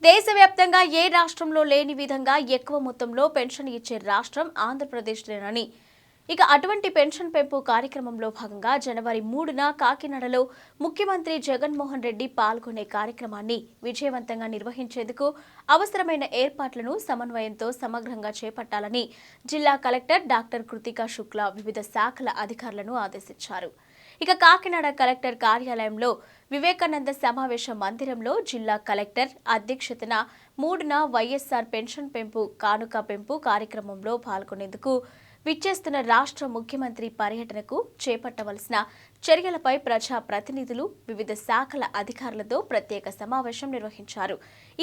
దేశవ్యాప్తంగా ఏ రాష్ట్రంలో లేని విధంగా ఎక్కువ మొత్తంలో పెన్షన్ ఇచ్చే రాష్ట్రం ఆంధ్రప్రదేశ్లోనని అటువంటి పెన్షన్ పెంపు కార్యక్రమంలో భాగంగా జనవరి 3న కాకినాడలో ముఖ్యమంత్రి జగన్మోహన్ రెడ్డి పాల్గొనే కార్యక్రమాన్ని విజయవంతంగా నిర్వహించేందుకు అవసరమైన ఏర్పాట్లను సమన్వయంతో సమగ్రంగా చేపట్టాలని జిల్లా కలెక్టర్ డాక్టర్ కృతికా శుక్లా వివిధ శాఖల అధికారులను ఆదేశించారు. కాకినాడ కలెక్టర్ కార్యాలయంలో వివేకానంద సమావేశ మందిరంలో జిల్లా కలెక్టర్ అధ్యక్షతన 3న వైఎస్ఆర్ పెన్షన్ పెంపు కానుక పెంపు కార్యక్రమంలో పాల్గొనేందుకు విచ్చేస్తున్న రాష్ట్ర ముఖ్యమంత్రి పర్యటనకు చేపట్టవలసిన చర్యలపై ప్రజా ప్రతినిధులు వివిధ శాఖల అధికారులతో ప్రత్యేక సమావేశం నిర్వహించారు.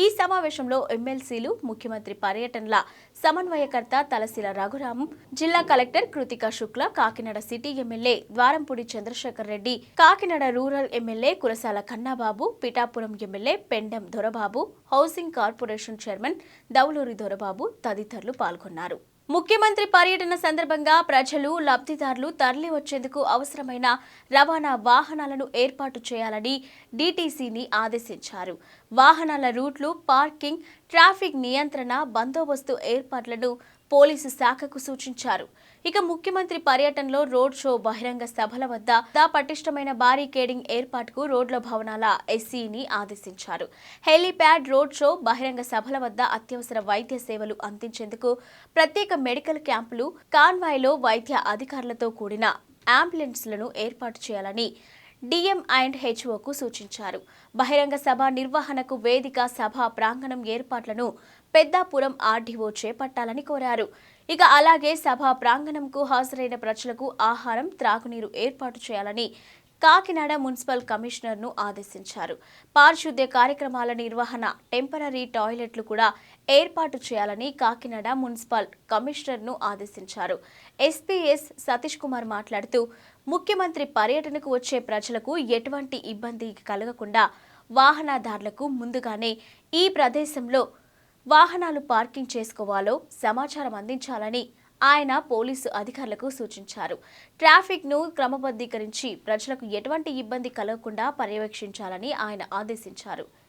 ఈ సమావేశంలో ఎమ్మెల్సీలు, ముఖ్యమంత్రి పర్యటనల సమన్వయకర్త తలశీల రఘురాం, జిల్లా collector Kritika Shukla, Kakinada city MLA Dwarampudi Chandrasekhar Reddy, Kakinada rural MLA Kurasala Kannababu, Pithapuram MLA Pendem Dorababu, housing corporation chairman Dowluri Dorababu తదితరులు పాల్గొన్నారు. ముఖ్యమంత్రి పర్యటన సందర్భంగా ప్రజలు, లబ్ధిదారులు తరలి వచ్చేందుకు అవసరమైన రవాణా వాహనాలను ఏర్పాటు చేయాలని డీటీసీని ఆదేశించారు. వాహనాల రూట్లు, పార్కింగ్, ట్రాఫిక్ నియంత్రణ, బందోబస్తు ఏర్పాట్లను పోలీసు శాఖకు సూచించారు. ముఖ్యమంత్రి పర్యటనలో రోడ్ షో, బహిరంగ సభల వద్ద పటిష్టమైన బారికేడింగ్ ఏర్పాటుకు రోడ్ల భవనాల ఎస్సీని ఆదేశించారు. హెలీప్యాడ్, రోడ్ షో, బహిరంగ సభల వద్ద అత్యవసర వైద్య సేవలు అందించేందుకు ప్రత్యేక మెడికల్ క్యాంపులు, కాన్వాయ్లో వైద్య అధికారులతో కూడిన అంబులెన్స్లను ఏర్పాటు చేయాలని డీఎం అండ్ హెచ్ఓకు సూచించారు. బహిరంగ సభ నిర్వహణకు వేదిక, సభా ప్రాంగణం ఏర్పాట్లను పెద్దాపురం ఆర్డీఓ చేపట్టాలని కోరారు. అలాగే సభా ప్రాంగణంకు హాజరైన ప్రజలకు ఆహారం, త్రాగునీరు ఏర్పాటు చేయాలని కాకినాడ మున్సిపల్ కమిషనర్ను ఆదేశించారు. పారిశుద్ధ్య కార్యక్రమాల నిర్వహణ, టెంపరరీ టాయిలెట్లు కూడా ఏర్పాటు చేయాలని కాకినాడ మున్సిపల్ కమిషనర్ను ఆదేశించారు. ఎస్పీఎస్ సతీష్ కుమార్ మాట్లాడుతూ, ముఖ్యమంత్రి పర్యటనకు వచ్చే ప్రజలకు ఎటువంటి ఇబ్బంది కలగకుండా వాహనదారులకు ముందుగానే ఈ ప్రదేశంలో వాహనాలు పార్కింగ్ చేసుకోవాలో సమాచారం అందించాలని ఆయన పోలీసు అధికారులకు సూచించారు. ట్రాఫిక్ను క్రమబద్ధీకరించి ప్రజలకు ఎటువంటి ఇబ్బంది కలగకుండా పర్యవేక్షించాలని ఆయన ఆదేశించారు.